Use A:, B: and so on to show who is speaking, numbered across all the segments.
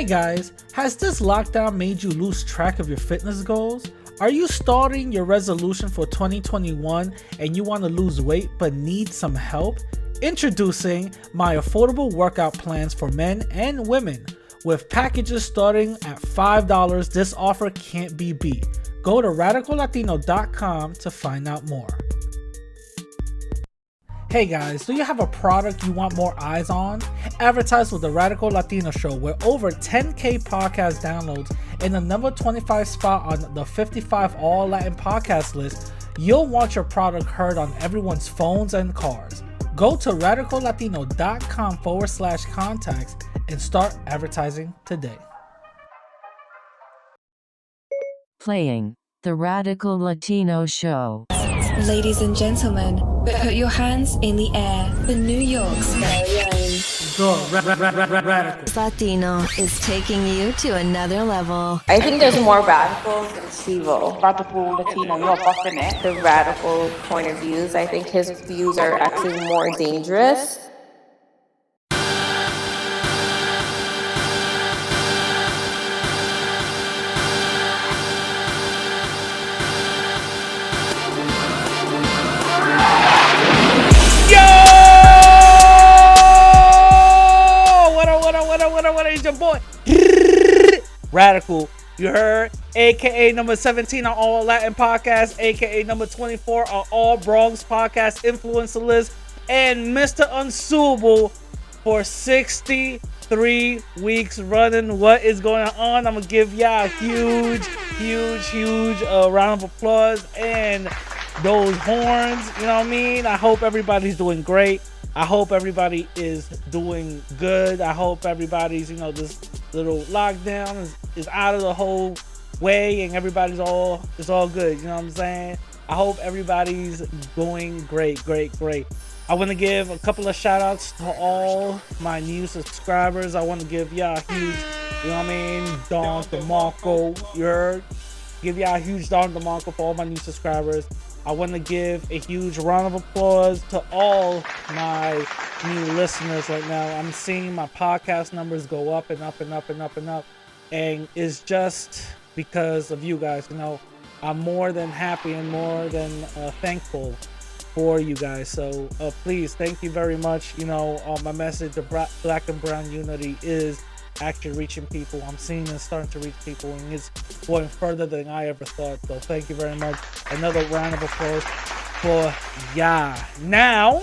A: Hey guys, has this lockdown made you lose track of your fitness goals? Are you starting your resolution for 2021 and you want to lose weight but need some help? Introducing my affordable workout plans for men and women. With packages starting at $5, this offer can't be beat. Go to radicallatino.com to find out more. Hey guys, do you have a product you want more eyes on? Advertise with the Radical Latino Show with over 10K podcast downloads and the number 25 spot on the 55 All Latin podcast list. You'll want your product heard on everyone's phones and cars. Go to radicallatino.com/contacts and start advertising today.
B: Playing the Radical Latino Show.
C: Ladies and gentlemen, put your hands in the air for New York's very own.
A: Radical
D: Latino is taking you to another level.
E: I think there's more radicals than civil. Radical Latino, you're buffing it. The radical point of views, I think his views are actually more dangerous.
A: What is your boy? Radical, you heard? AKA number 17 on All Latin Podcast, AKA number 24 on All Bronx Podcast Influencer List, and Mr. Unsuable for 63 weeks running. What is going on? I'm gonna give y'all a huge round of applause and those horns. You know what I mean? I hope everybody's doing great. I hope everybody is doing good. I hope everybody's, this little lockdown is out of the whole way and everybody's all good. You know what I'm saying? I hope everybody's doing great. I want to give a couple of shout outs to all my new subscribers. I want to give y'all a huge, Don DeMarco. You heard? Give y'all a huge Don DeMarco for all my new subscribers. I want to give a huge round of applause to all my new listeners right now. I'm seeing my podcast numbers go up and up. And it's just because of you guys. I'm more than happy and more than thankful for you guys. So please, thank you very much. My message of Black and Brown unity is actually reaching people. I'm seeing it starting to reach people, and it's going further than I ever thought. So thank you very much. Another round of applause for ya. Now,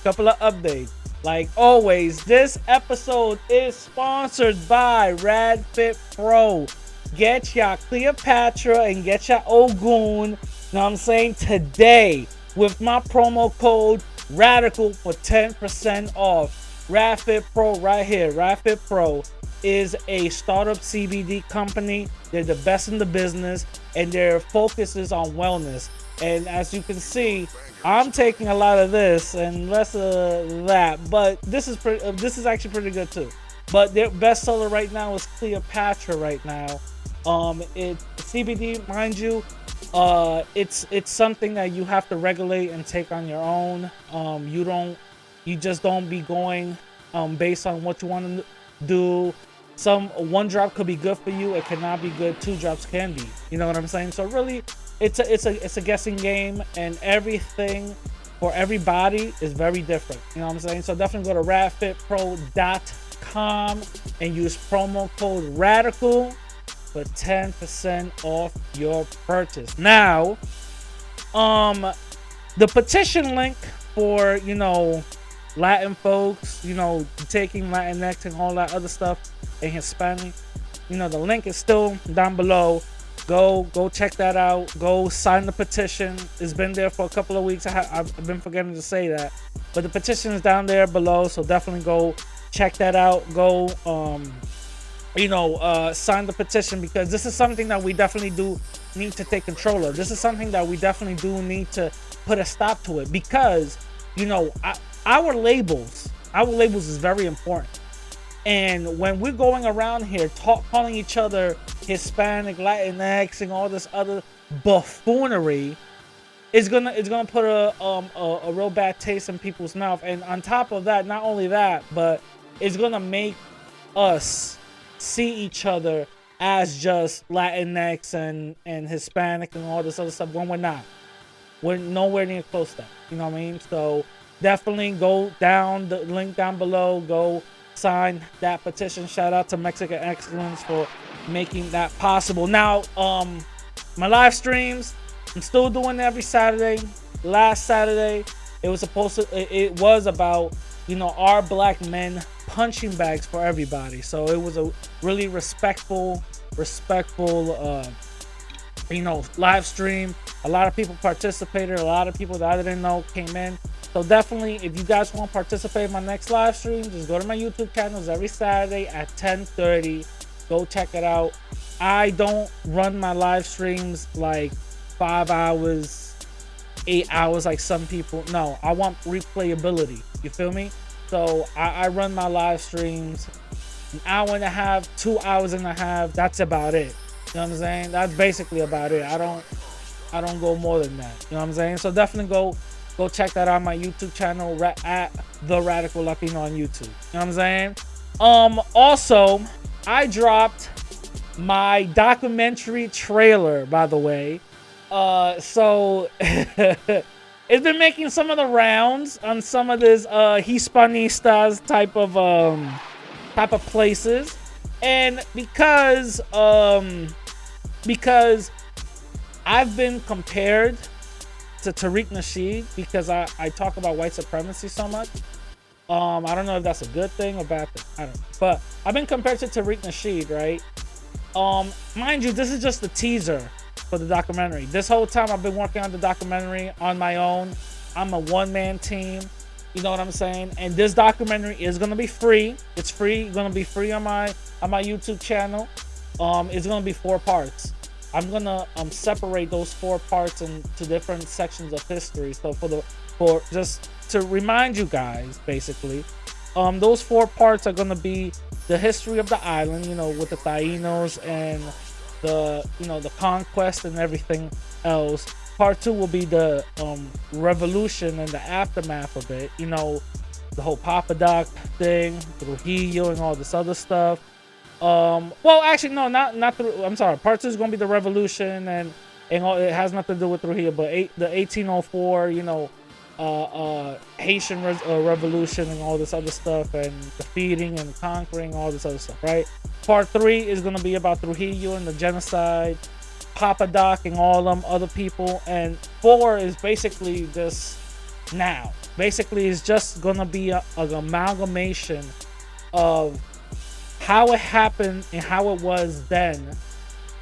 A: couple of updates. Like always, this episode is sponsored by RadFit Pro. Get ya Cleopatra and get ya Ogun. Know what I'm saying? Today with my promo code RADICAL for 10% off. RadFit Pro right here. RadFit Pro is a startup CBD company. They're the best in the business, and their focus is on wellness. And as you can see, I'm taking a lot of this and less of that, but this is actually pretty good too. But their best seller right now is Cleopatra right now. It's CBD, mind you. It's something that you have to regulate and take on your own. You just don't be going based on what you want to do. One drop could be good for you. It cannot be good. 2 drops can be. You know what I'm saying? So really, it's a guessing game, and everything for everybody is very different. You know what I'm saying? So definitely go to radfitpro.com and use promo code RADICAL for 10% off your purchase. Now, the petition link for Latin folks, taking Latinx and all that other stuff, and Hispanic, the link is still down below. Go check that out. Go sign the petition. It's been there for a couple of weeks. I've been forgetting to say that, but the petition is down there below, so definitely go check that out. Go sign the petition, because this is something that we definitely do need to take control of. This is something that we definitely do need to put a stop to it, because our labels is very important. And when we're going around here calling each other Hispanic, Latinx, and all this other buffoonery, it's gonna put a real bad taste in people's mouth. And on top of that, not only that, but it's gonna make us see each other as just Latinx and Hispanic and all this other stuff when we're not. We're nowhere near close to that. You know what I mean? So definitely go down the link down below. Go sign that petition. Shout out to Mexican Excellence for making that possible. Now, my live streams, I'm still doing it every Saturday. Last Saturday, it was about, you know, our black men punching bags for everybody. So it was a really respectful, you know, live stream. A lot of people participated. A lot of people that I didn't know came in. So definitely, if you guys want to participate in my next live stream, just go to my YouTube channels every Saturday at 10:30. Go check it out. I don't run my live streams like 5 hours, 8 hours like some people. No, I want replayability. You feel me? So I run my live streams an hour and a half, 2 hours and a half. That's about it. You know what I'm saying? That's basically about it. I don't go more than that. You know what I'm saying? So definitely go check that out on my YouTube channel at The Radical Latino on YouTube. You know what I'm saying? Also, I dropped my documentary trailer, by the way. So it's been making some of the rounds on some of this Hispanistas type of places. And because I've been compared to Tariq Nasheed because I talk about white supremacy so much. I don't know if that's a good thing or bad thing. I don't know. But I've been compared to Tariq Nasheed, right? Mind you, this is just the teaser for the documentary. This whole time I've been working on the documentary on my own. I'm a one-man team. You know what I'm saying? And this documentary is gonna be free. It's free. It's gonna be free on my YouTube channel. It's gonna be 4 parts. I'm gonna separate those 4 parts into different sections of history. So for just to remind you guys, basically, those 4 parts are gonna be the history of the island, you know, with the Latinos and the conquest and everything else. Part 2 will be the revolution and the aftermath of it. You know, the whole Papa Doc thing, Trujillo, and all this other stuff. Well, actually, no, not through. I'm sorry. Part 2 is gonna be the revolution and all. It has nothing to do with Trujillo, but the 1804, you know, Haitian revolution and all this other stuff, and defeating and conquering all this other stuff, right? Part 3 is gonna be about Trujillo and the genocide, Papa Doc and all them other people, and 4 is basically just now. Basically, it's just gonna be an amalgamation of how it happened and how it was then,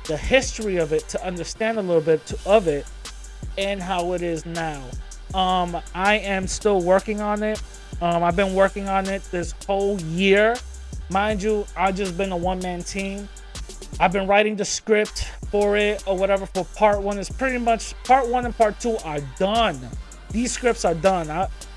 A: the history of it to understand a little bit of it, and how it is now. I am still working on it. I've been working on it this whole year. Mind you, I've just been a one-man team. I've been writing the script for it or whatever for part 1. Is pretty much part 1 and part 2 are done. These scripts are done.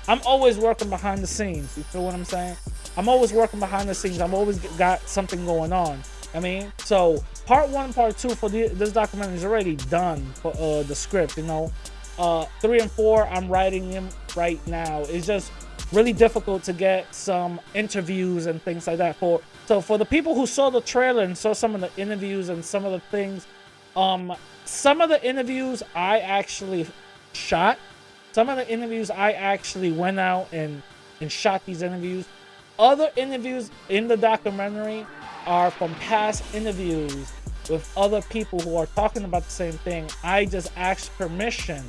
A: I'm always working behind the scenes. You feel what I'm saying? I'm always working behind the scenes. I'm always got something going on. I mean, so part 1 and part 2 for this documentary is already done for the script, you know. 3 and 4, I'm writing them right now. It's just really difficult to get some interviews and things like that. So for the people who saw the trailer and saw some of the interviews and some of the things, some of the interviews I actually shot. Some of the interviews I actually went out and shot these interviews. Other interviews in the documentary are from past interviews with other people who are talking about the same thing. I just asked permission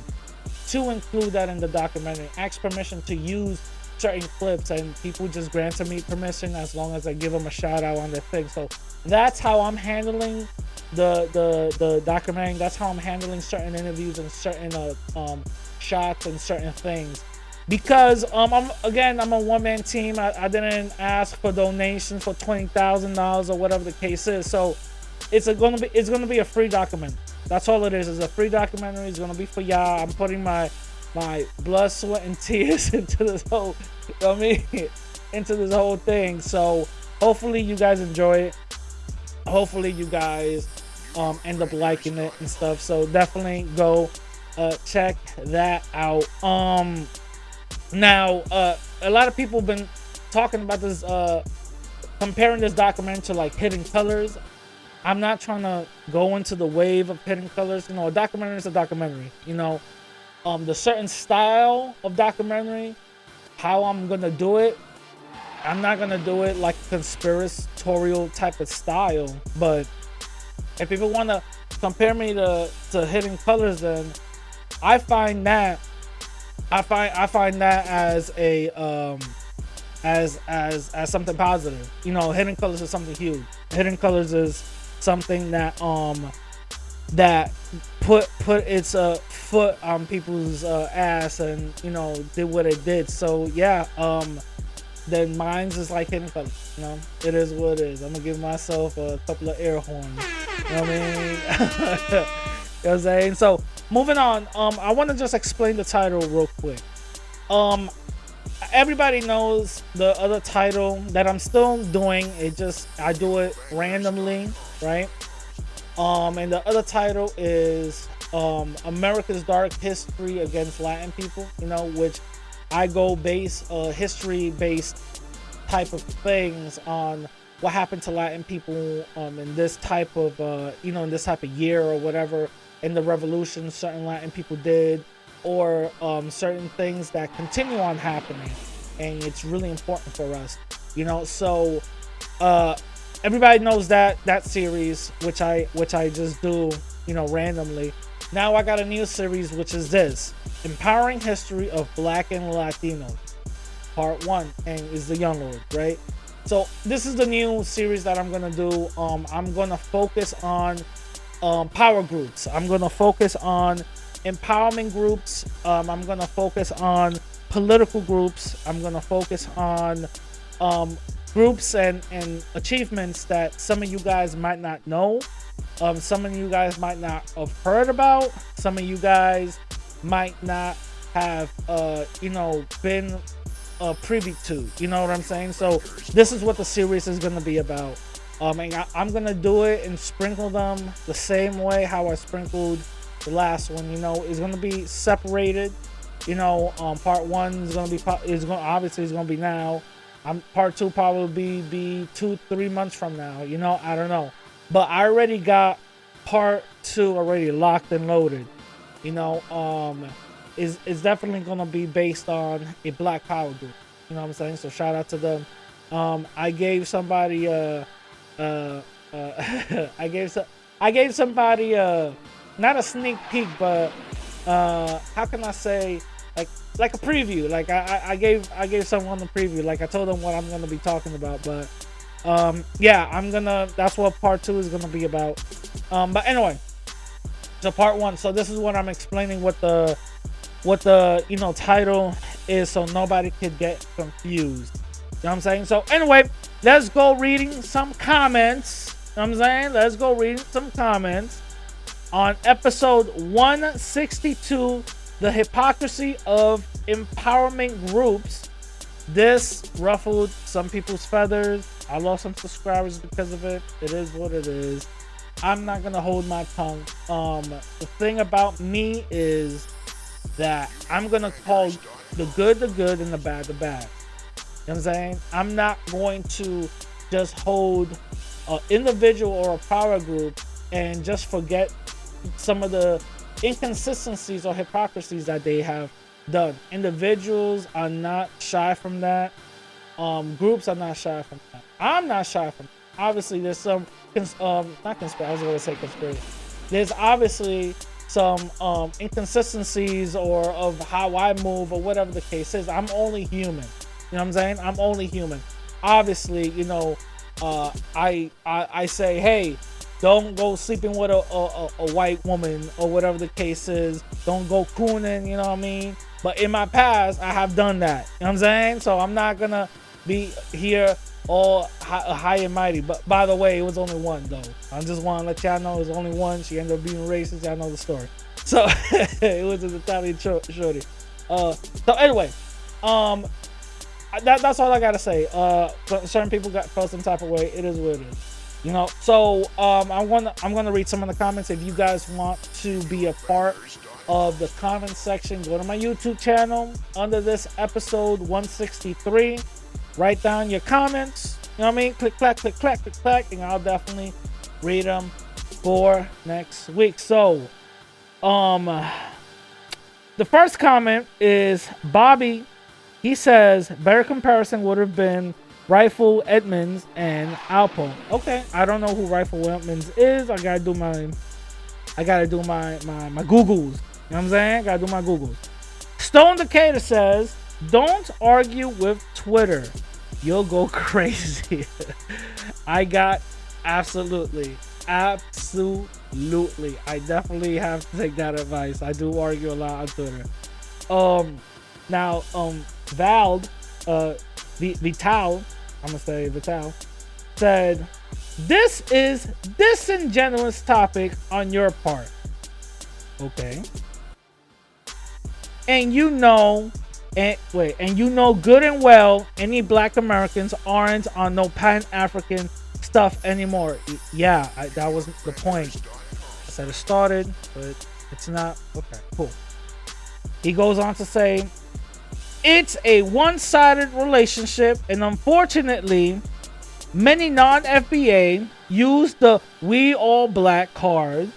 A: to include that in the documentary. Asked permission to use certain clips, and people just granted me permission as long as I give them a shout out on their thing. So that's how I'm handling the documentary. That's how I'm handling certain interviews and certain shots and certain things. Because I'm a one-man team. I didn't ask for donations for $20,000 or whatever the case is. So it's gonna be a free documentary. That's all it is. It's a free documentary. It's gonna be for y'all. I'm putting my blood, sweat, and tears into this whole, into this whole thing. So hopefully you guys enjoy it. Hopefully you guys end up liking it and stuff. So definitely go check that out. Now a lot of people have been talking about this comparing this documentary to like Hidden Colors, I'm not trying to go into the wave of Hidden Colors. You know, a documentary is a documentary. You know, the certain style of documentary, how I'm gonna do it, I'm not gonna do it like conspiratorial type of style. But if people want to compare me to Hidden Colors, then I find that as a as something positive. You know, Hidden Colors is something huge. Hidden Colors is something that that put its foot on people's ass, and you know, did what it did. So yeah, then mine's is like Hidden Colors. You know, it is what it is. I'm gonna give myself a couple of air horns. You know what I mean? You know what I'm saying? So moving on, I want to just explain the title real quick. Everybody knows the other title that I'm still doing. I do it randomly, right? And the other title is America's Dark History Against Latin People, you know, which I go base history-based type of things on what happened to Latin people in this type of in this type of year or whatever, in the revolution certain Latin people did, or certain things that continue on happening, and it's really important for us, you know. So everybody knows that series, which I just do, you know, randomly. Now I got a new series, which is this Empowering History of Black and Latino, part 1, and is the Young Lord, right? So this is the new series that I'm gonna do. I'm gonna focus on power groups. I'm gonna focus on empowerment groups. I'm gonna focus on political groups. I'm gonna focus on groups and achievements that some of you guys might not know. Some of you guys might not have heard about. Some of you guys might not have been privy to. You know what I'm saying? So this is what the series is gonna be about. And I'm gonna do it and sprinkle them the same way how I sprinkled the last one. You know, it's gonna be separated. You know, part 1 is gonna be obviously gonna be now. Part 2 probably be 2-3 months from now. You know, I don't know, but I already got part 2 already locked and loaded. You know, is definitely gonna be based on a Black Power group. You know what I'm saying? So shout out to them. I gave somebody I gave somebody not a sneak peek, but how can I say, like a preview. Like I gave someone a preview. Like I told them what I'm gonna be talking about. But yeah, that's what part 2 is gonna be about. But anyway, so part 1. So this is what I'm explaining what the title is, so nobody could get confused. You know what I'm saying? So anyway, let's go reading some comments. You know what I'm saying? Let's go reading some comments on episode 162, The Hypocrisy of Empowerment Groups. This ruffled some people's feathers. I lost some subscribers because of it. It is what it is. I'm not gonna hold my tongue. The thing about me is that I'm gonna call the good and the bad the bad. You know what I'm saying? I'm not going to just hold an individual or a power group and just forget some of the inconsistencies or hypocrisies that they have done. Individuals are not shy from that. Groups are not shy from that. I'm not shy from that. Obviously, there's some not conspiracy. I was going to say conspiracy. There's obviously some inconsistencies or of how I move or whatever the case is. I'm only human. You know what I'm saying? I'm only human. Obviously, you know, I say, hey, don't go sleeping with a white woman or whatever the case is. Don't go cooning, you know what I mean? But in my past, I have done that. You know what I'm saying? So I'm not going to be here all high and mighty. But by the way, it was only one, though. I just want to let y'all know it was only one. She ended up being racist. Y'all know the story. So it was an Italian shorty. So anyway, that's all I gotta say. Certain people felt some type of way. It is what it is, you know. So I'm gonna read some of the comments. If you guys want to be a part of the comment section, go to my YouTube channel under this episode 163. Write down your comments. know what I mean? Click, clack, click, clack, click, clack, and I'll definitely read them for next week. So, the first comment is Bobby. He says better comparison would have been Rifle Edmonds and Alpo. Okay, I don't know who Rifle Edmonds is. I gotta do my Googles. You know what I'm saying? Gotta do my Googles. Stone Decatur says, don't argue with Twitter. You'll go crazy. I got absolutely. I definitely have to take that advice. I do argue a lot on Twitter. Now, Vald, Vital, I'm gonna say Vital, said, this is disingenuous topic on your part. Okay. And you know good and well any Black Americans aren't on no Pan-African stuff anymore. Yeah, that was the point. I said it started, but it's not. Okay, cool. He goes on to say, it's a one-sided relationship, and unfortunately, many non-FBA use the "we all Black" card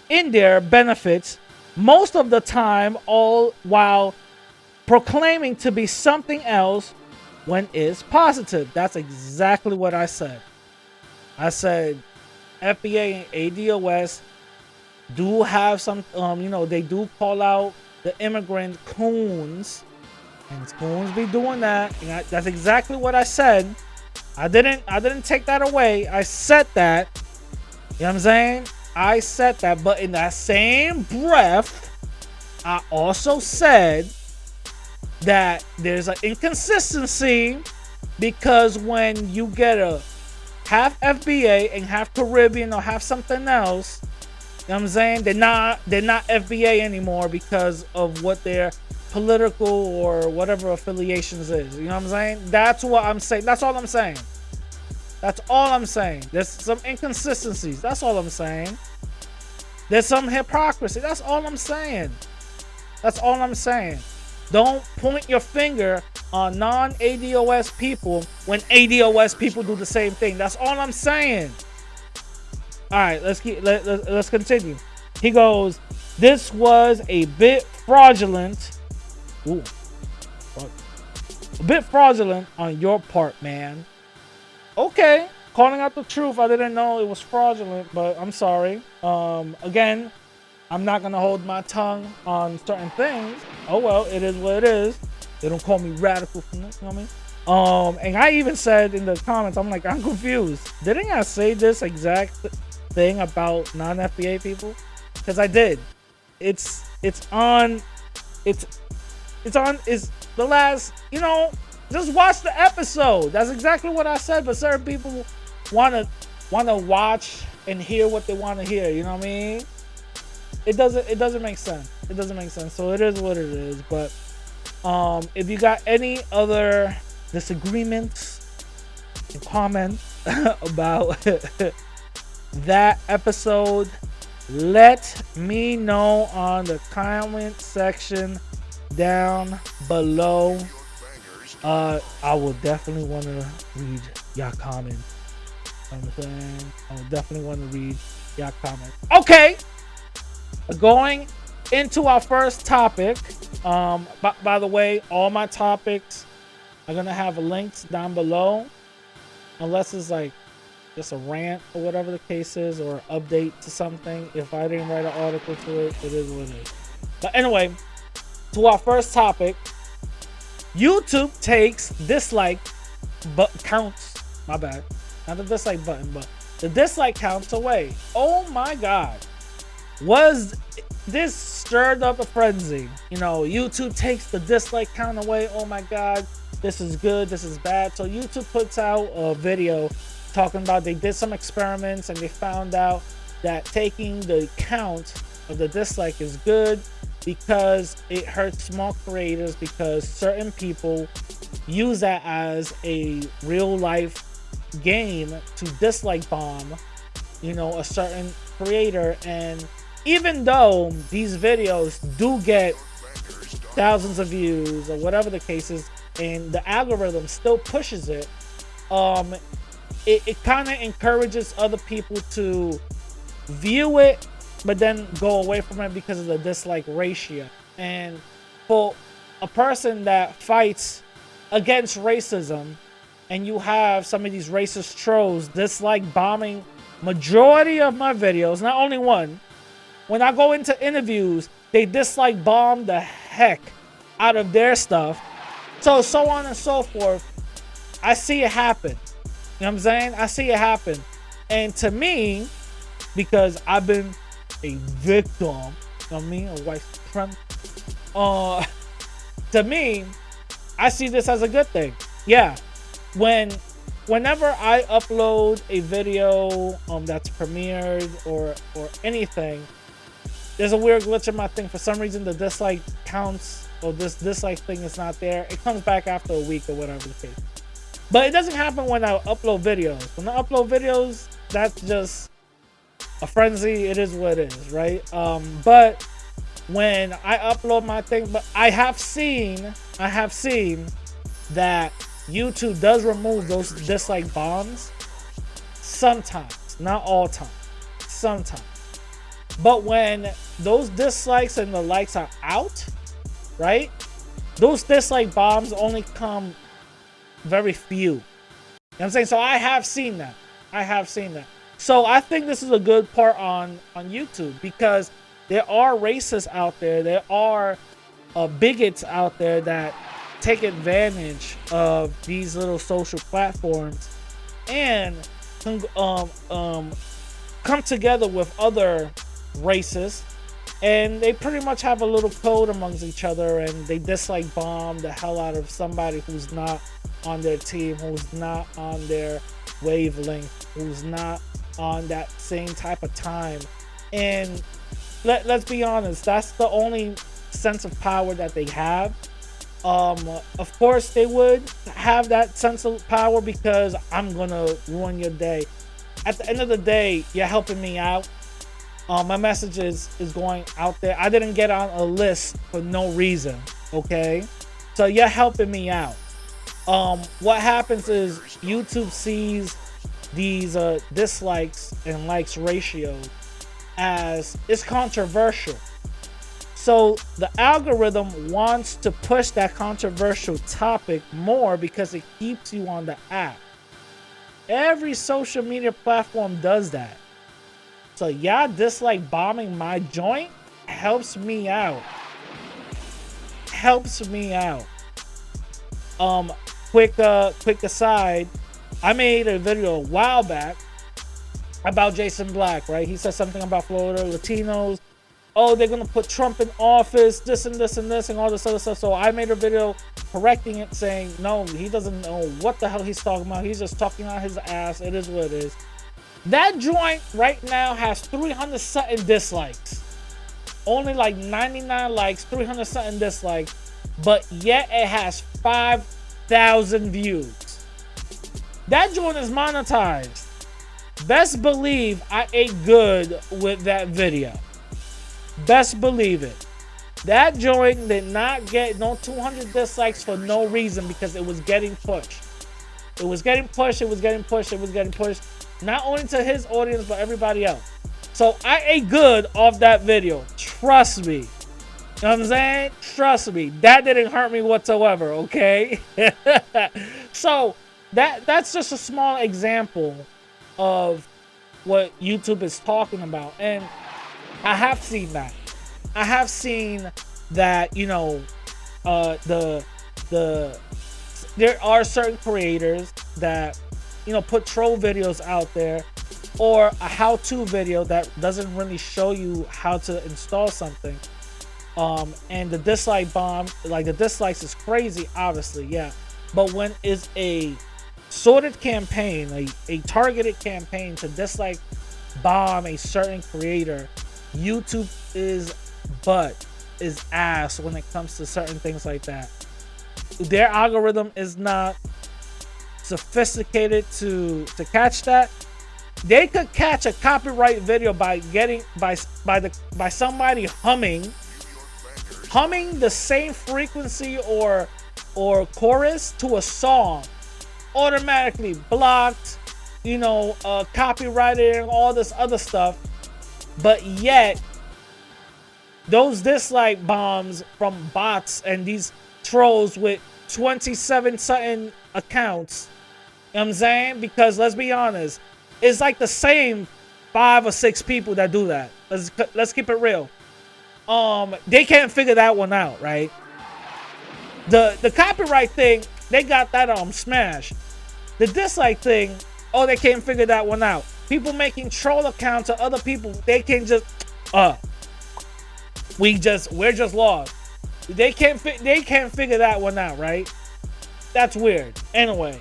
A: in their benefits most of the time, all while proclaiming to be something else when it's positive. That's exactly what I said. I said FBA and ADOS do have some, they do call out the immigrant coons, and coons be doing that. And that's exactly what I said. I didn't take that away. I said that. You know what I'm saying? I said that, but in that same breath, I also said that there's an inconsistency, because when you get a half FBA and half Caribbean or half something else, you know what I'm saying? They're not FBA anymore because of what their political or whatever affiliations is. You know what I'm saying? That's what I'm saying. That's all I'm saying. That's all I'm saying. There's some inconsistencies. That's all I'm saying. There's some hypocrisy. That's all I'm saying. That's all I'm saying. Don't point your finger on non-ADOS people when ADOS people do the same thing. That's all I'm saying. All right, let's continue. He goes, this was a bit fraudulent. Ooh, a bit fraudulent on your part, man. Okay, calling out the truth. I didn't know it was fraudulent, but I'm sorry. Again, I'm not gonna hold my tongue on certain things. Oh well, it is what it is. They don't call me radical from this, you know what I mean? And I even said in the comments, I'm like, I'm confused. Didn't I say this exact thing about non-FBA people? Because I did. It's the last, just watch the episode. That's exactly what I said, but certain people wanna watch and hear what they want to hear, you know what I mean? It doesn't make sense. It doesn't make sense. So it is what it is. But if you got any other disagreements and comments about that episode, let me know on the comment section down below. I will definitely want to read your comments. You know what I'm saying? I will definitely want to read your comments. Okay, going into our first topic. By the way, all my topics are gonna have links down below, unless it's like just a rant or whatever the case is, or update to something. If I didn't write an article to it, it is what it is. But anyway, to our first topic. YouTube takes dislike but counts. My bad. Not the dislike button, but the dislike counts away. Oh my God. Was this stirred up a frenzy? YouTube takes the dislike count away. Oh my God. This is good. This is bad. So YouTube puts out a video talking about they did some experiments and they found out that taking the count of the dislike is good, because it hurts small creators, because certain people use that as a real life game to dislike bomb, a certain creator. And even though these videos do get thousands of views or whatever the case is, and the algorithm still pushes it, um, it kind of encourages other people to view it, but then go away from it because of the dislike ratio. And for a person that fights against racism, and you have some of these racist trolls dislike bombing majority of my videos, not only one. When I go into interviews, they dislike bomb the heck out of their stuff. So on and so forth. I see it happen. You know what I'm saying? I see it happen. And to me, because I've been a victim, you know what I mean? A white friend. To me, I see this as a good thing. Yeah. Whenever I upload a video that's premiered or anything, there's a weird glitch in my thing. For some reason, the dislike counts, or this dislike thing is not there. It comes back after a week or whatever the case. But it doesn't happen when I upload videos. When I upload videos, that's just a frenzy. It is what it is, right? But when I upload my thing, but I have seen that YouTube does remove those dislike bombs sometimes, not all time, sometimes. But when those dislikes and the likes are out, right? Those dislike bombs only come very few. You know what I'm saying? So I have seen that. So I think this is a good part on YouTube, because there are racists out there. There are bigots out there that take advantage of these little social platforms and come together with other racists, and they pretty much have a little code amongst each other, and they dislike bomb the hell out of somebody who's not on their team, who's not on their wavelength, who's not on that same type of time. And let's be honest, that's the only sense of power that they have. Of course they would have that sense of power because I'm gonna ruin your day. At the end of the day, you're helping me out. My message is going out there. I didn't get on a list for no reason, okay? So you're helping me out. What happens is YouTube sees these dislikes and likes ratio as it's controversial. So the algorithm wants to push that controversial topic more because it keeps you on the app. Every social media platform does that. So y'all dislike bombing my joint helps me out. Quick aside, I made a video a while back about Jason Black, right? He said something about Florida Latinos. Oh, they're gonna put Trump in office, this and this and this and all this other stuff. So I made a video correcting it, saying no, he doesn't know what the hell he's talking about. He's just talking out his ass. It is what it is. That joint right now has 300 something dislikes. Only like 99 likes, 300 something dislikes, but yet it has 5,000 views. That joint is monetized. Best believe I ate good with that video. Best believe it. That joint did not get no 200 dislikes for no reason, because it was getting pushed. It was getting pushed. Not only to his audience, but everybody else. So I ate good off that video. Trust me. You know what I'm saying? Trust me. That didn't hurt me whatsoever, okay? So that's just a small example of what YouTube is talking about. And I have seen that. You know, there are certain creators that, you know, put troll videos out there, or a how-to video that doesn't really show you how to install something. And the dislike bomb, like the dislikes is crazy, obviously, yeah. But when it's a sorted campaign, a targeted campaign to dislike bomb a certain creator, YouTube is ass when it comes to certain things like that. Their algorithm is not sophisticated to catch that. They could catch a copyright video by somebody humming the same frequency or chorus to a song, automatically blocked, copyrighted and all this other stuff. But yet, those dislike bombs from bots and these trolls with 27 something accounts, you know what I'm saying? Because let's be honest, it's like the same 5 or 6 people that do that. Let's keep it real. They can't figure that one out, right? The copyright thing, they got that smash. The dislike thing, they can't figure that one out. People making troll accounts of other people, they can just we're just lost. They can't figure that one out, right? That's weird. Anyway,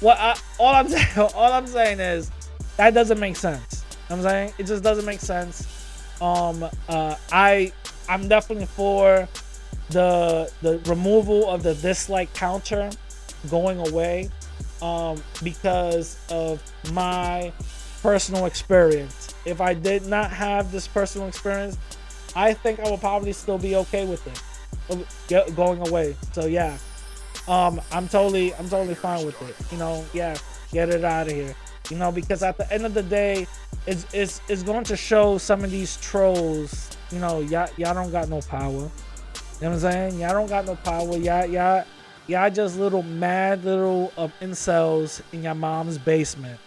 A: all I'm saying is that doesn't make sense. I'm saying it just doesn't make sense. I'm definitely for the removal of the dislike counter going away, because of my personal experience. If I did not have this personal experience, I think I will probably still be okay with it going away. So yeah, I'm totally fine with it. Get it out of here. Because at the end of the day, it's going to show some of these trolls. Y'all don't got no power. You know what I'm saying? Y'all don't got no power. Y'all just mad little incels in your mom's basement.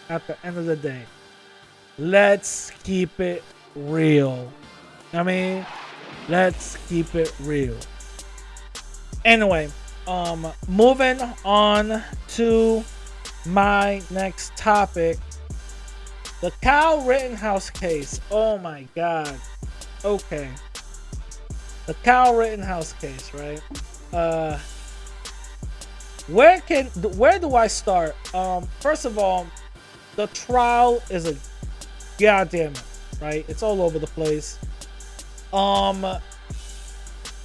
A: At the end of the day, let's keep it real. Let's keep it real. Anyway, moving on to my next topic, the Kyle Rittenhouse case. Oh my God. Okay. The Kyle Rittenhouse case, right? Where do I start? First of all, the trial is a goddamn it, right? It's all over the place.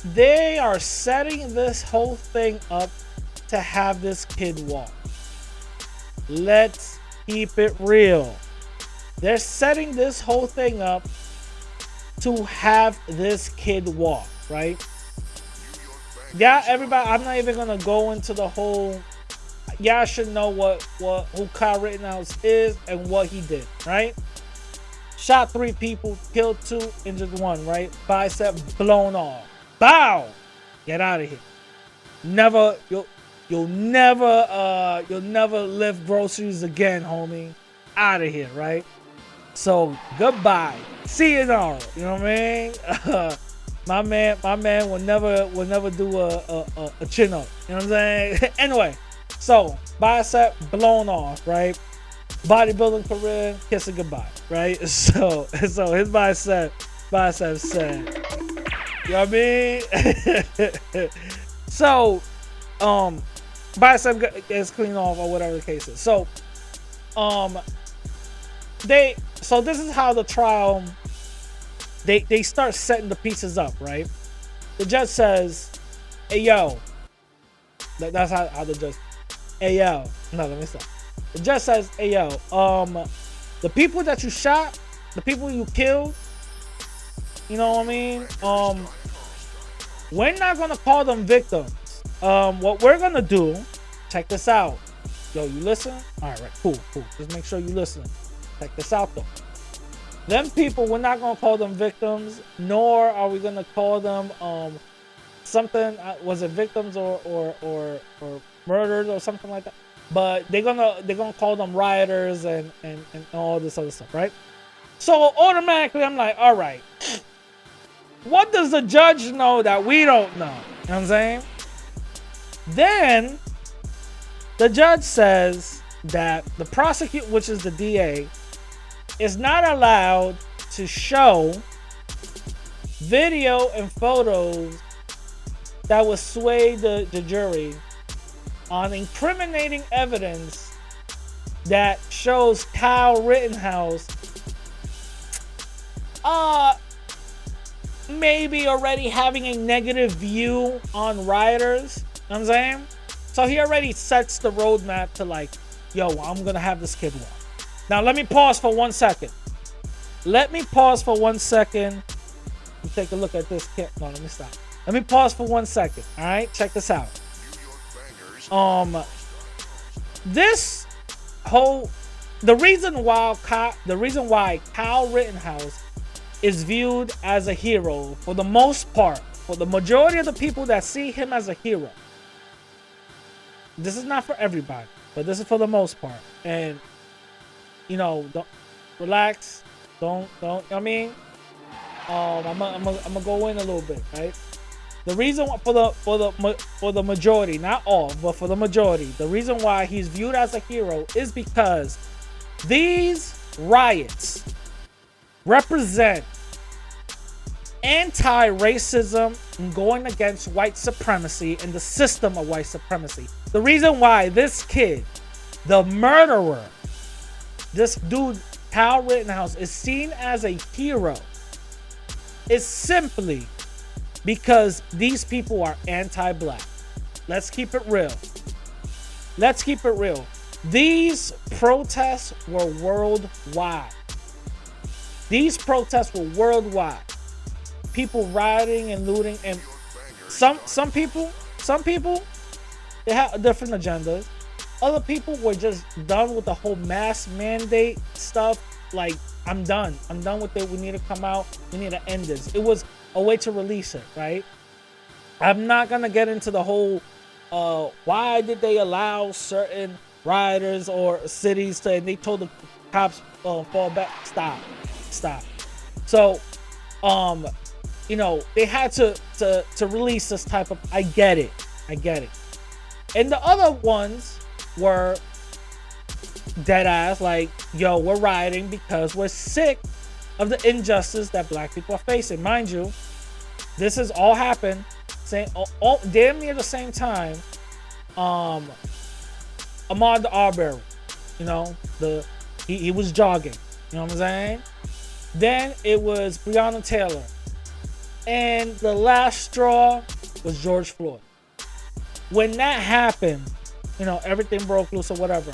A: They are setting this whole thing up to have this kid walk. Let's keep it real. They're setting this whole thing up to have this kid walk, right? Yeah, everybody, I'm not even gonna go into the whole. Y'all should know who Kyle Rittenhouse is and what he did, right? Shot 3 people, killed 2, injured 1, right? Bicep blown off. Bow! Get out of here. You'll never lift groceries again, homie. Out of here, right? So goodbye. See you tomorrow. You know what I mean? my man will never do a chin up. You know what I'm saying? Anyway, so bicep blown off, right? Bodybuilding career, kissing goodbye, right? So his bicep said, you know what I mean? So, bicep is clean off or whatever the case is. So, this is how the trial, they start setting the pieces up, right? The judge says, hey, yo, that's how the judge, hey, yo, no, let me stop. The judge says, hey, yo, the people that you shot, the people you killed, you know what I mean? We're not gonna call them victims. What we're gonna do, check this out. Yo, you listen? All right, cool. Just make sure you listen. Check this out, though. Them people, we're not gonna call them victims, nor are we gonna call them something. Was it victims or murdered or something like that? But they're gonna call them rioters and all this other stuff, right? So automatically, I'm like, all right. What does the judge know that we don't know? You know what I'm saying? Then the judge says that the prosecutor, which is the DA, is not allowed to show video and photos that would sway the jury on incriminating evidence that shows Kyle Rittenhouse maybe already having a negative view on rioters. You know what I'm saying? So he already sets the roadmap to like, yo, I'm gonna have this kid walk. Now let me pause for 1 second. Let me take a look at this kid. No, let me stop. Let me pause for 1 second. All right, check this out. this whole the reason why Kyle Rittenhouse is viewed as a hero for the most part, for the majority of the people that see him as a hero. This is not for everybody, but this is for the most part. And don't relax. Don't. I mean, I'm gonna go in a little bit, right? The reason for the majority, not all, but for the majority, the reason why he's viewed as a hero is because these riots represent anti-racism and going against white supremacy and the system of white supremacy. The reason why this kid, the murderer, this dude, Kyle Rittenhouse, is seen as a hero is simply because these people are anti-black. Let's keep it real. Let's keep it real. These protests were worldwide. These protests were worldwide. People rioting and looting, and some people, they have different agendas. Other people were just done with the whole mass mandate stuff. Like, I'm done with it. We need to come out. We need to end this. It was a way to release it, right? I'm not gonna get into the whole why did they allow certain rioters or cities to, and they told the cops fall back. Stop. So they had to release this type of, I get it. And the other ones were dead ass, like, yo, we're rioting because we're sick of the injustice that black people are facing. Mind you, this has all happened damn near the same time. Ahmaud Arbery, he was jogging, you know what I'm saying? Then it was Breonna Taylor, and the last straw was George Floyd. When that happened, everything broke loose or whatever.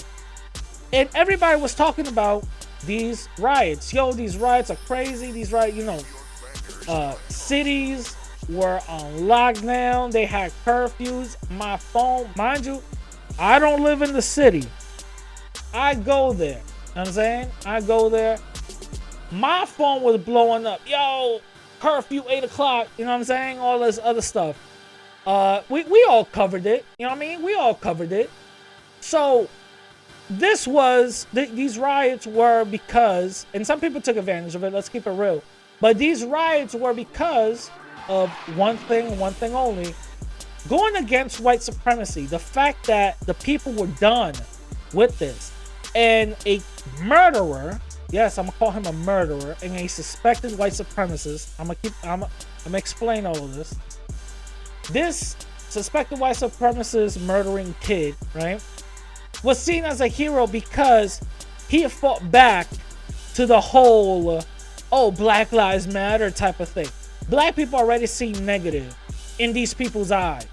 A: And everybody was talking about these riots. Yo, these riots are crazy. These riots, cities were on lockdown. They had curfews. My phone, mind you, I don't live in the city. I go there. You know what I'm saying? I go there. My phone was blowing up. Yo, curfew, 8 o'clock. You know what I'm saying? All this other stuff. We all covered it. You know what I mean? We all covered it. So these riots were because, and some people took advantage of it, let's keep it real, but these riots were because of one thing only: going against white supremacy. The fact that the people were done with this, and a murderer, yes, I'm gonna call him a murderer, and a suspected white supremacist, I'm gonna explain all of this. This suspected white supremacist murdering kid, right, was seen as a hero because he fought back to the whole, Black Lives Matter type of thing. Black people already see negative in these people's eyes.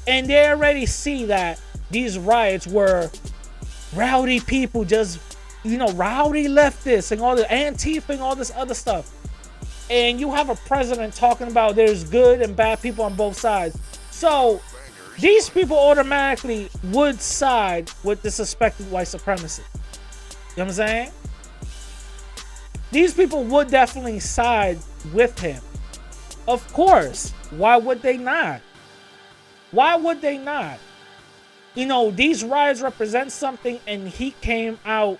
A: And they already see that these riots were rowdy people, just, rowdy leftists and all the Antifa and all this other stuff. And you have a president talking about there's good and bad people on both sides. So these people automatically would side with the suspected white supremacy. You know what I'm saying? These people would definitely side with him. Of course. Why would they not? Why would they not? These riots represent something, and he came out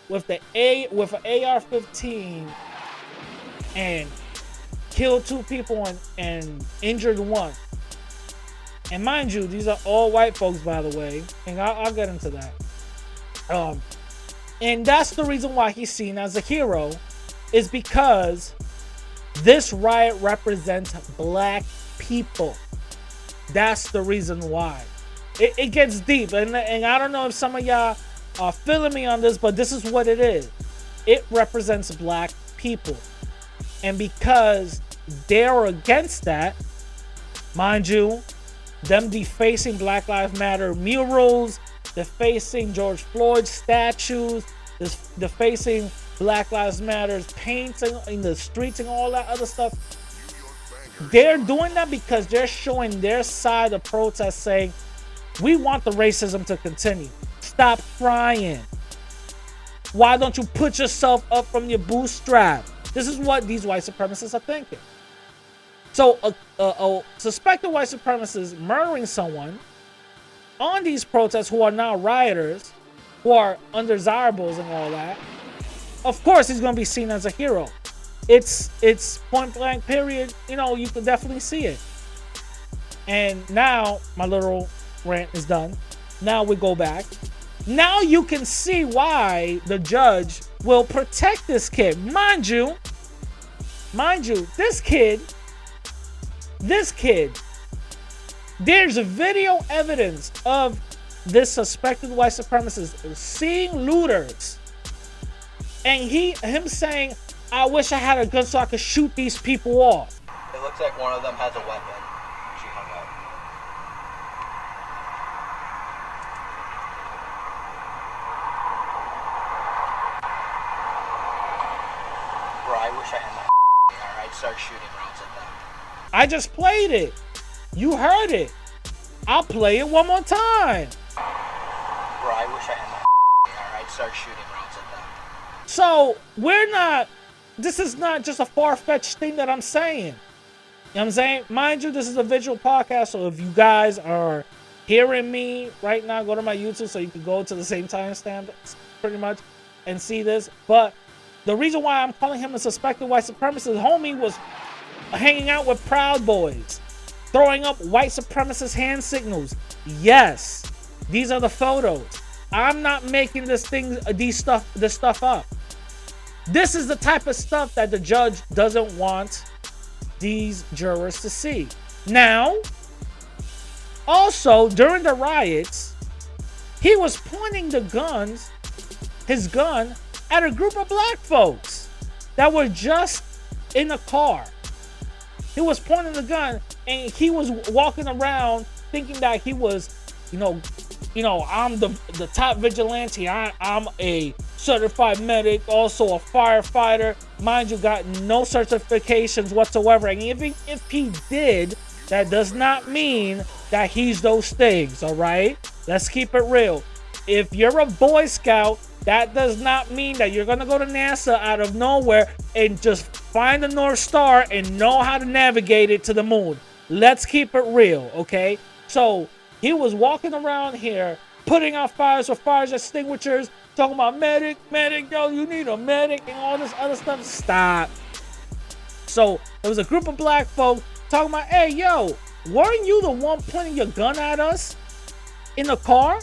A: with an AR-15 and killed 2 people and injured 1. And mind you, these are all white folks, by the way, and I'll get into that. And that's the reason why he's seen as a hero, is because this riot represents black people. That's the reason why. It gets deep, and I don't know if some of y'all are feeling me on this, but this is what it is. It represents black people. And because they're against that, mind you, them defacing Black Lives Matter murals, defacing George Floyd statues, defacing Black Lives Matter painting in the streets and all that other stuff. They're doing that because they're showing their side of protest, saying, We want the racism to continue. Stop crying. Why don't you put yourself up from your bootstrap? This is what these white supremacists are thinking. So a suspected white supremacist murdering someone on these protests who are now rioters, who are undesirables and all that, of course he's going to be seen as a hero. It's point blank period. You know, you can definitely see it. And now my little rant is done. Now we go back. Now you can see why the judge will protect this kid. Mind you, this kid, there's video evidence of this suspected white supremacist seeing looters and him saying, I wish I had a gun so I could shoot these people off.
F: It looks like one of them has a weapon. She hung up. Bro, I wish I had my alright, start shooting rounds at them.
A: I just played it. You heard it. I'll play it one more time.
F: Bro, I wish I had my alright, start shooting rounds at them.
A: So this is not just a far-fetched thing that I'm saying. You know what I'm saying? Mind you, this is a visual podcast, so if you guys are hearing me right now, go to my YouTube so you can go to the same timestamp pretty much and see this. But the reason why I'm calling him a suspected white supremacist, homie was hanging out with Proud Boys, throwing up white supremacist hand signals. Yes, these are the photos. I'm not making this stuff up. This is the type of stuff that the judge doesn't want these jurors to see. Now, also during the riots, he was pointing his gun at a group of black folks that were just in a car. He was pointing the gun and he was walking around thinking that he was, I'm the top vigilante. I'm a certified medic, also a firefighter. Mind you, got no certifications whatsoever. And even if he did, that does not mean that he's those things, all right? Let's keep it real. If you're a Boy Scout, that does not mean that you're going to go to NASA out of nowhere and just find the North Star and know how to navigate it to the moon. Let's keep it real, okay? So he was walking around here, putting out fires with fire extinguishers, talking about medic, yo, you need a medic, and all this other stuff. Stop. So there was a group of black folk talking about, hey, yo, weren't you the one pointing your gun at us in the car?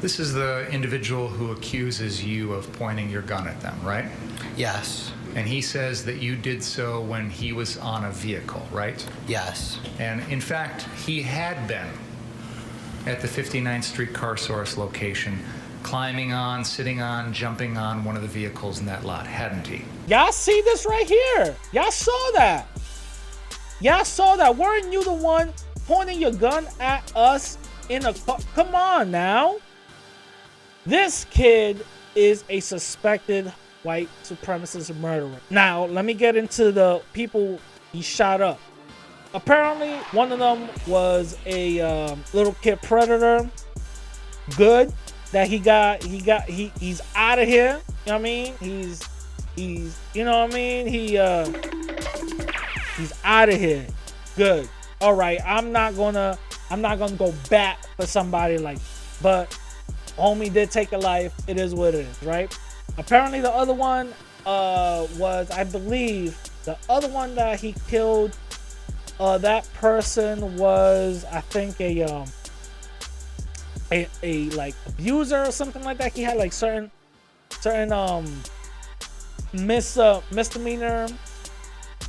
G: This is the individual who accuses you of pointing your gun at them, right?
H: Yes.
G: And he says that you did so when he was on a vehicle, right?
H: Yes.
G: And in fact, he had been at the 59th Street Car Source location, climbing on, sitting on, jumping on one of the vehicles in that lot, hadn't he?
A: Y'all see this right here. Y'all saw that. Weren't you the one pointing your gun at us in a car? Come on now. This kid is a suspected white supremacist murderer. Now, let me get into the people he shot up. Apparently, one of them was a little kid predator. Good that he's out of here. You know what I mean? He's you know what I mean? He's out of here. Good. All right. I'm not gonna go back for somebody like, but homie did take a life. It is what it is, right? Apparently the other one was, I believe, the other one that he killed, that person was, I think, a like abuser or something like that. He had like certain misdemeanor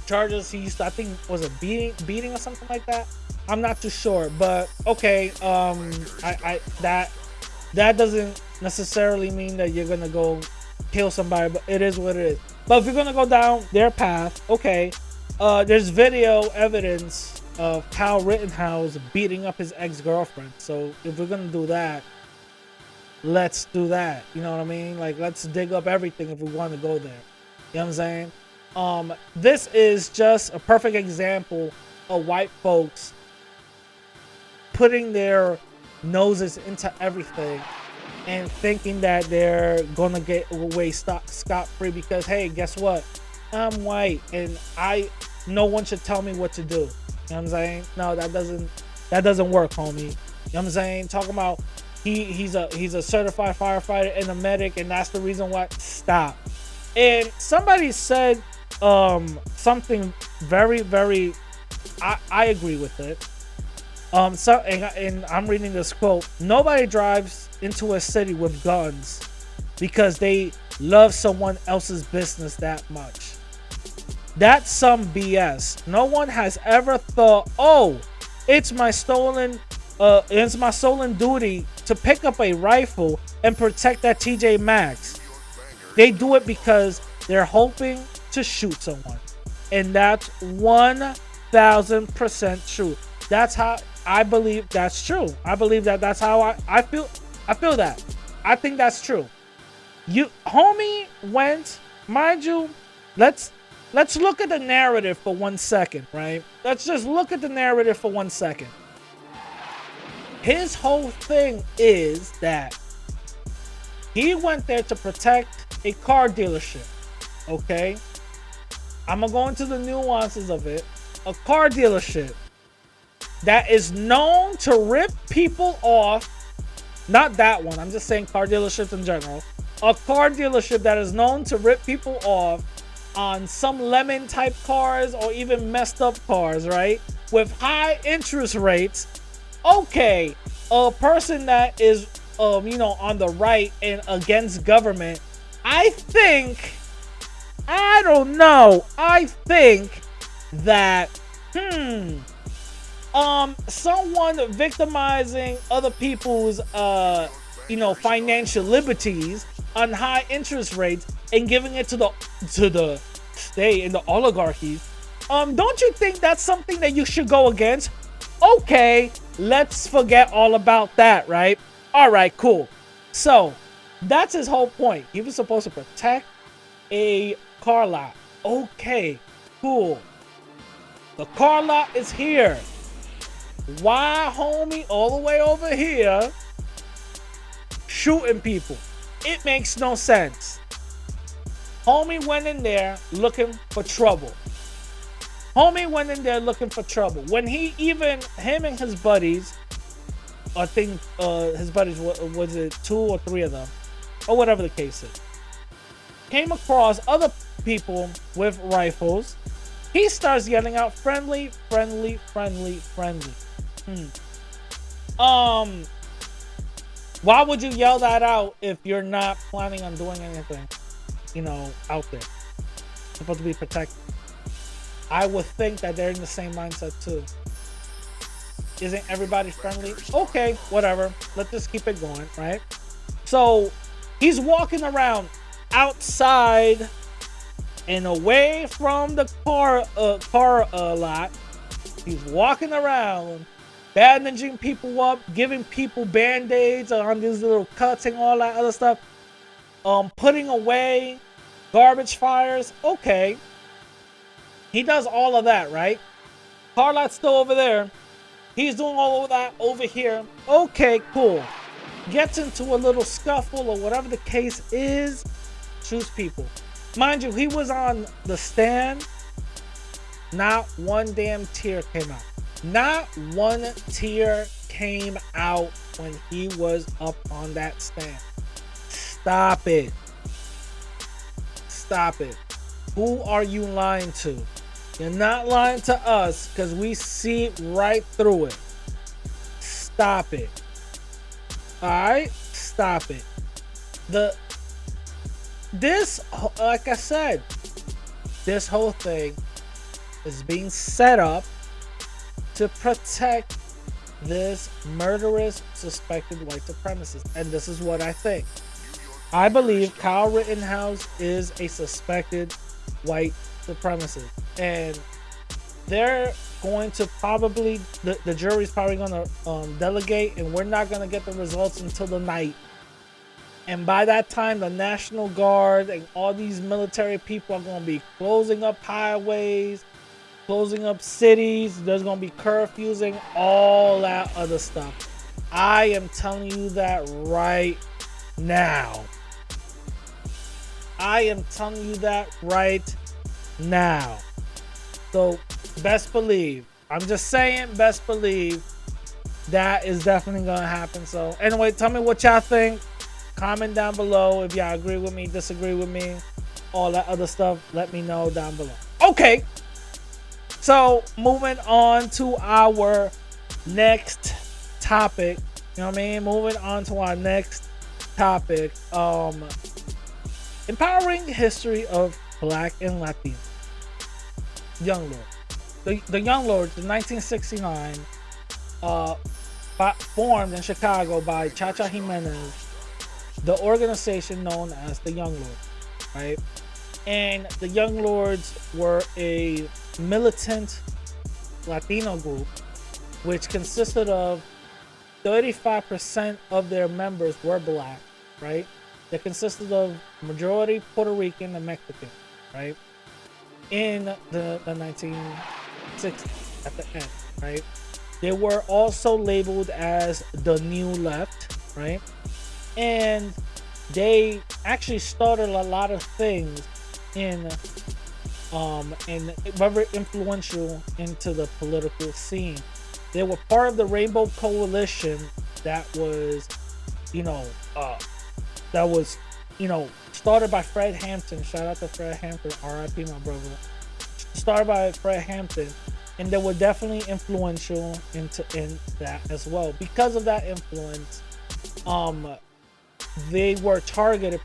A: charges. He used to, I think, was a beating or something like that. I'm not too sure, but okay. That doesn't necessarily mean that you're gonna go kill somebody, but it is what it is. But if you're gonna go down their path, okay, there's video evidence of Kyle Rittenhouse beating up his ex-girlfriend. So if we're gonna do that, let's do that. You know what I mean? Like, let's dig up everything if we want to go there. You know what I'm saying? This is just a perfect example of white folks putting their noses into everything and thinking that they're gonna get away scot-free because, hey, guess what? I'm white and no one should tell me what to do. You know what I'm saying? No, that doesn't work, homie. You know what I'm saying? Talking about he's a certified firefighter and a medic, and that's the reason why. Stop. And somebody said something very, very, I agree with it. And I'm reading this quote: nobody drives into a city with guns because they love someone else's business that much. That's some BS. No one has ever thought, oh, it's my stolen duty to pick up a rifle and protect that TJ Maxx. They do it because they're hoping to shoot someone. And that's 1000% true. That's how I believe that's true. I believe that's how I feel that. I think that's true. Homie went, mind you, let's look at the narrative for 1 second, right? Let's just look at the narrative for 1 second. His whole thing is that he went there to protect a car dealership, okay? I'm gonna go into the nuances of it. A car dealership that is known to rip people off. Not that one, I'm just saying car dealerships in general. A car dealership that is known to rip people off on some lemon type cars or even messed up cars, right? With high interest rates. Okay, a person that is on the right and against government, I think that someone victimizing other people's financial liberties on high interest rates and giving it to the state and the oligarchies, don't you think that's something that you should go against? Okay, let's forget all about that, right? All right, cool. So that's his whole point. He was supposed to protect a car lot. Okay, cool. The car lot is here. Why, homie, all the way over here shooting people? It makes no sense. Homie went in there looking for trouble. When him and his buddies, I think his buddies, was it 2 or 3 of them, or whatever the case is, came across other people with rifles, he starts yelling out, friendly. Why would you yell that out if you're not planning on doing anything, out there? Supposed to be protected. I would think that they're in the same mindset too. Isn't everybody friendly? Okay, whatever. Let's just keep it going, right? So he's walking around outside and away from the car lot. He's walking around, bandaging people up, giving people band-aids on these little cuts and all that other stuff. Putting away garbage fires. Okay. He does all of that, right? Car lot's still over there. He's doing all of that over here. Okay, cool. Gets into a little scuffle or whatever the case is. Shoots people. Mind you, he was on the stand. Not one damn tear came out. Not one tear came out when he was up on that stand. Stop it. Stop it. Who are you lying to? You're not lying to us because we see right through it. Stop it. Alright? Stop it. Like I said, this whole thing is being set up to protect this murderous suspected white supremacist. And this is what I think. I believe Kyle Rittenhouse is a suspected white supremacist, and they're going to probably the jury's probably going to delegate, and we're not going to get the results until the night. And by that time, the National Guard and all these military people are going to be closing up highways, closing up cities. There's going to be curfews and all that other stuff. I am telling you that right now. I am telling you that right now. So best believe. I'm just saying, best believe that is definitely going to happen. So anyway, tell me what y'all think. Comment down below if y'all agree with me, disagree with me, all that other stuff. Let me know down below. Okay. So moving on to our next topic. You know what I mean? Moving on to our next topic. Empowering history of Black and Latino. Young Lord. The Young Lords in 1969 formed in Chicago by Cha-Cha Jimenez, the organization known as the Young Lords, right? And the Young Lords were a militant Latino group which consisted of 35% of their members were Black, right? That consisted of majority Puerto Rican and Mexican, right? In the 1960s at the end, right? They were also labeled as the New Left, right? And they actually started a lot of things and very influential into the political scene. They were part of the Rainbow Coalition that was, started by Fred Hampton. Shout out to Fred Hampton, R.I.P. my brother. Started by Fred Hampton, and they were definitely influential in that as well. Because of that influence, they were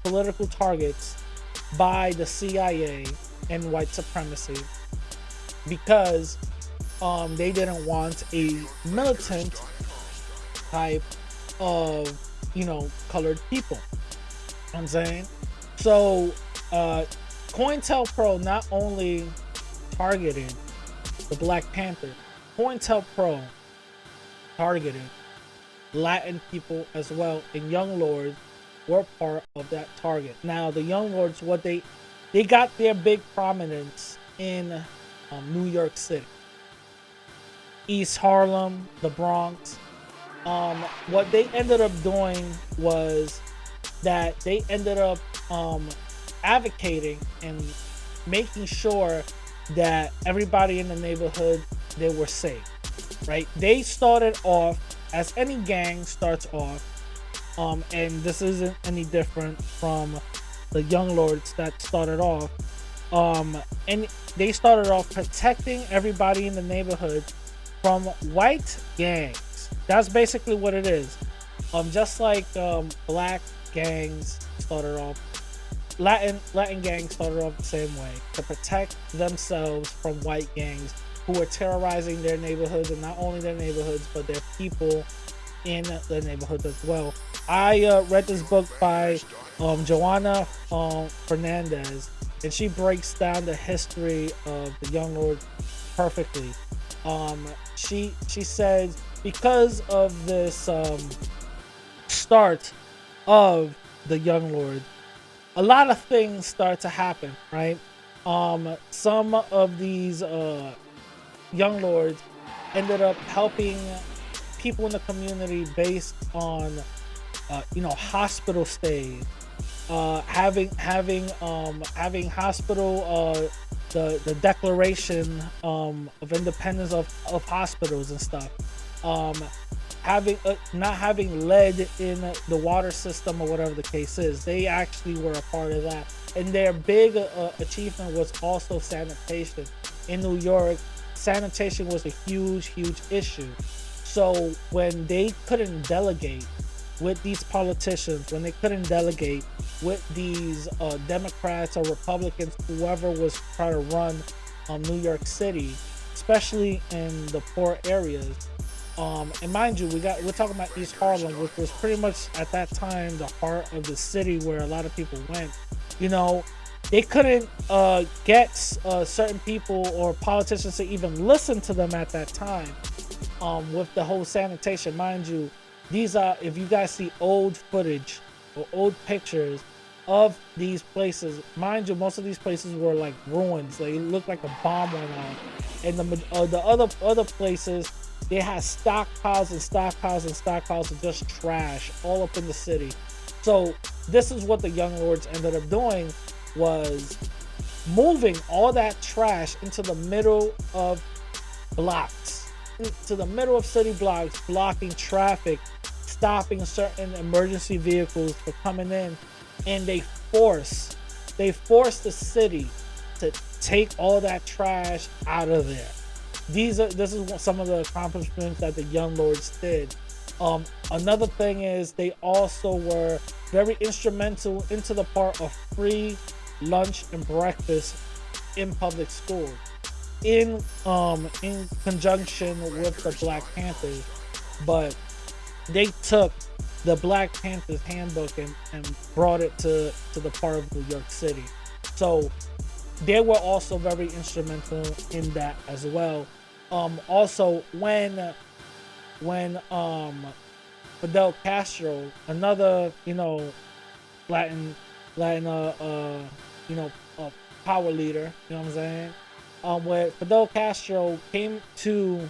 A: political targets by the CIA and white supremacy because they didn't want a militant type of, colored people. You know what I'm saying? So, COINTELPRO not only targeted the Black Panther, COINTELPRO targeted Latin people as well, and Young Lords were part of that target. Now, the Young Lords, they got their big prominence in New York City, East Harlem, the Bronx. What they ended up doing was that they ended up advocating and making sure that everybody in the neighborhood, they were safe, right? They started off as any gang starts off, and this isn't any different from the Young Lords that started off, and they started off protecting everybody in the neighborhood from white gangs. That's basically what it is. Just like Black gangs started off, Latin gangs started off the same way, to protect themselves from white gangs who were terrorizing their neighborhoods, and not only their neighborhoods but their people in the neighborhoods as well. I read this book by Joanna Fernandez, and she breaks down the history of the Young Lords perfectly. She says because of this start of the Young Lords, a lot of things start to happen, right? Some of these Young Lords ended up helping people in the community based on hospital stays, having hospital the Declaration of Independence of hospitals and stuff, not having lead in the water system or whatever the case is. They actually were a part of that, and their big achievement was also sanitation. In New York, sanitation was a huge issue. So when they couldn't delegate with these politicians, when they couldn't delegate with these Democrats or Republicans, whoever was trying to run New York City, especially in the poor areas, And mind you, we're talking about East Harlem, which was pretty much at that time the heart of the city where a lot of people went. You know, they couldn't get certain people or politicians to even listen to them at that time. With the whole sanitation, mind you, these are, if you guys see old footage or old pictures of these places, mind you, most of these places were like ruins. They looked like a bomb went off. And the other places, they had stockpiles and stockpiles and stockpiles of just trash all up in the city. So this is what the Young Lords ended up doing, was moving all that trash into the middle of blocks, to the middle of city blocks, blocking traffic, stopping certain emergency vehicles for coming in, and they force the city to take all that trash out of there. This is some of the accomplishments that the Young Lords did. Another thing is they also were very instrumental into the part of free lunch and breakfast in public schools, in conjunction with the Black Panthers. But they took the Black Panthers handbook and brought it to the part of New York City. So they were also very instrumental in that as well. Also, when Fidel Castro, another Latin power leader, you know what I'm saying? Where Fidel Castro came to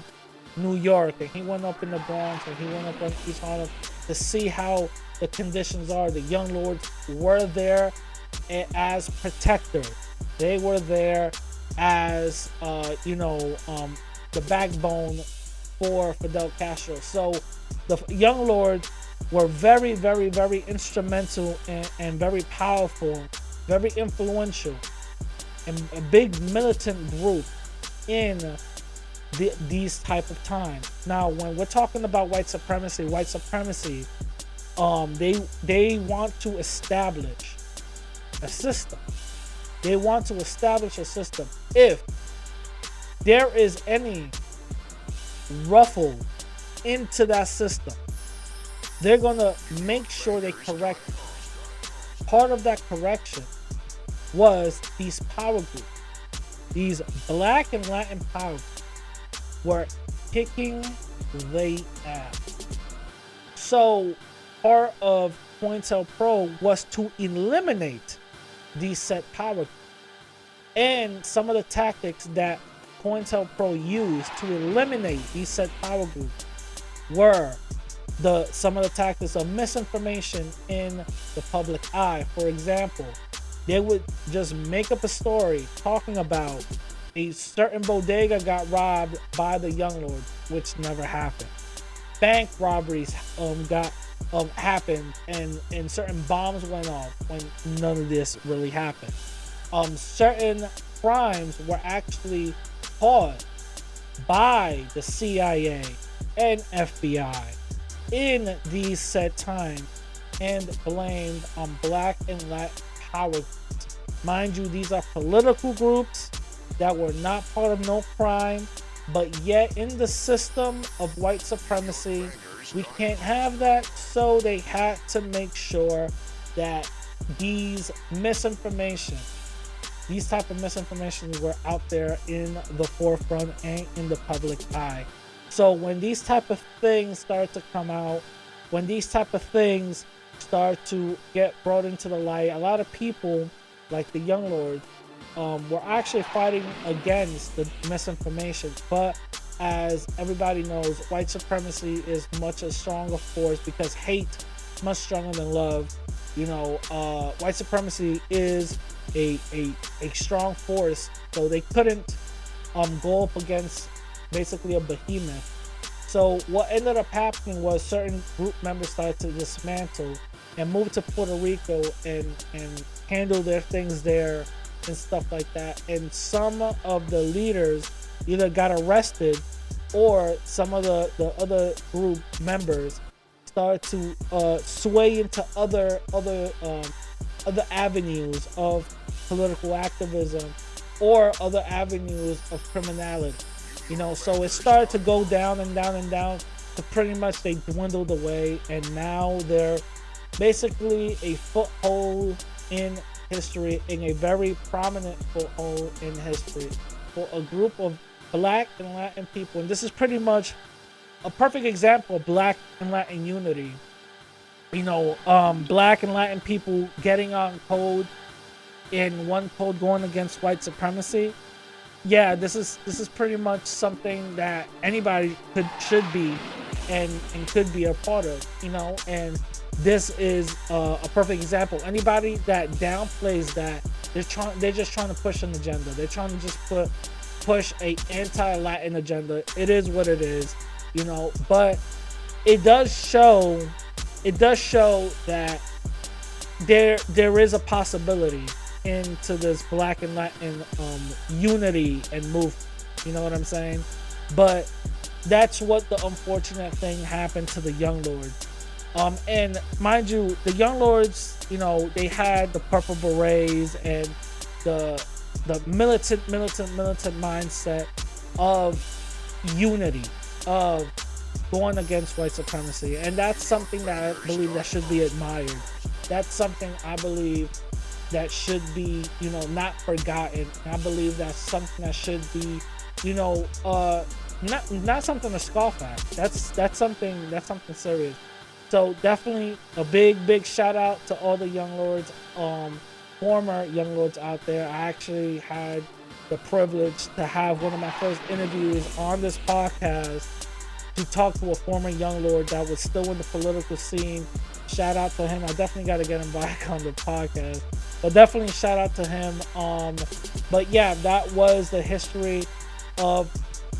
A: New York and he went up in the Bronx and he went up in East Harlem to see how the conditions are. The Young Lords were there as protectors. They were there as the backbone for Fidel Castro. So the Young Lords were very, very, very instrumental and very powerful, very influential, and a big militant group in these type of times. Now, when we're talking about white supremacy, they want to establish a system. They want to establish a system. If there is any ruffle into that system, they're gonna make sure they correct it. Part of that correction was these power groups, these Black and Latin power groups, were kicking the ass. So part of COINTELPRO was to eliminate these set power groups. And some of the tactics that COINTELPRO used to eliminate these set power groups were some of the tactics of misinformation in the public eye. For example, they would just make up a story talking about a certain bodega got robbed by the Young Lords, which never happened. Bank robberies happened, and certain bombs went off when none of this really happened. Certain crimes were actually caught by the CIA and FBI in these set times and blamed on Black and Latin power groups. Mind you, these are political groups that were not part of no crime, but yet in the system of white supremacy, we can't have that. So they had to make sure that these type of misinformation were out there in the forefront and in the public eye. So when these type of things start to come out, when these type of things start to get brought into the light, a lot of people, like the Young Lords, were actually fighting against the misinformation. But as everybody knows, white supremacy is much a stronger force because hate is much stronger than love. White supremacy is a strong force, so they couldn't go up against basically a behemoth. So what ended up happening was certain group members started to dismantle and move to Puerto Rico and handle their things there and stuff like that. And some of the leaders either got arrested or some of the other group members started to sway into other avenues of political activism or other avenues of criminality. So it started to go down and down and down to pretty much they dwindled away, and now they're basically a foothold in history, in a very prominent foothold in history for a group of Black and Latin people. And this is pretty much a perfect example of Black and Latin unity. You know, Black and Latin people getting on code, in one code going against white supremacy. Yeah, this is pretty much something that anybody should be and could be a part of, you know. And this is a perfect example. Anybody that downplays that, they're just trying to push an agenda. They're trying to just push a anti-Latin agenda. It is what it is, you know. But it does show that there is a possibility into this Black and Latin unity and movement. You know what I'm saying? But that's what the unfortunate thing happened to the Young Lords. And mind you, the Young Lords, you know, they had the purple berets and the militant mindset of unity, of going against white supremacy. And that's something that I believe that should be admired. That's something I believe that should be, you know, not forgotten. I believe that's something that should be, you know, not something to scoff at. That's something serious. So definitely a big shout out to all the Young Lords, former Young Lords out there. I actually had the privilege to have one of my first interviews on this podcast to talk to a former Young Lord that was still in the political scene. Shout out to him. I definitely got to get him back on the podcast. But definitely shout out to him. But yeah, that was the history of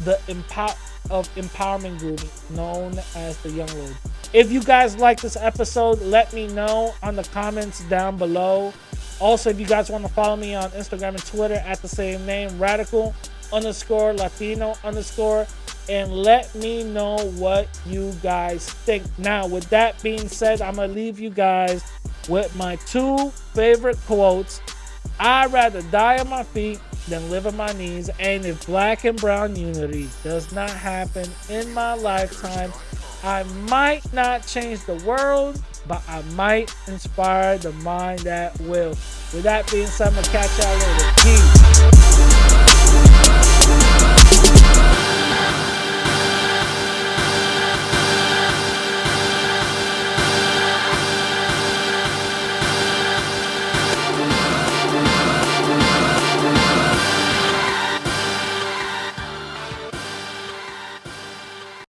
A: the empowerment groups known as the Young Lords. If you guys like this episode, let me know on the comments down below. Also, if you guys want to follow me on Instagram and Twitter at the same name, radical_Latino_, and let me know what you guys think. Now, with that being said, I'm going to leave you guys with my two favorite quotes. I'd rather die on my feet than live on my knees. And if Black and brown unity does not happen in my lifetime, I might not change the world, but I might inspire the mind that will. With that being said, I'm going to catch y'all later. Peace.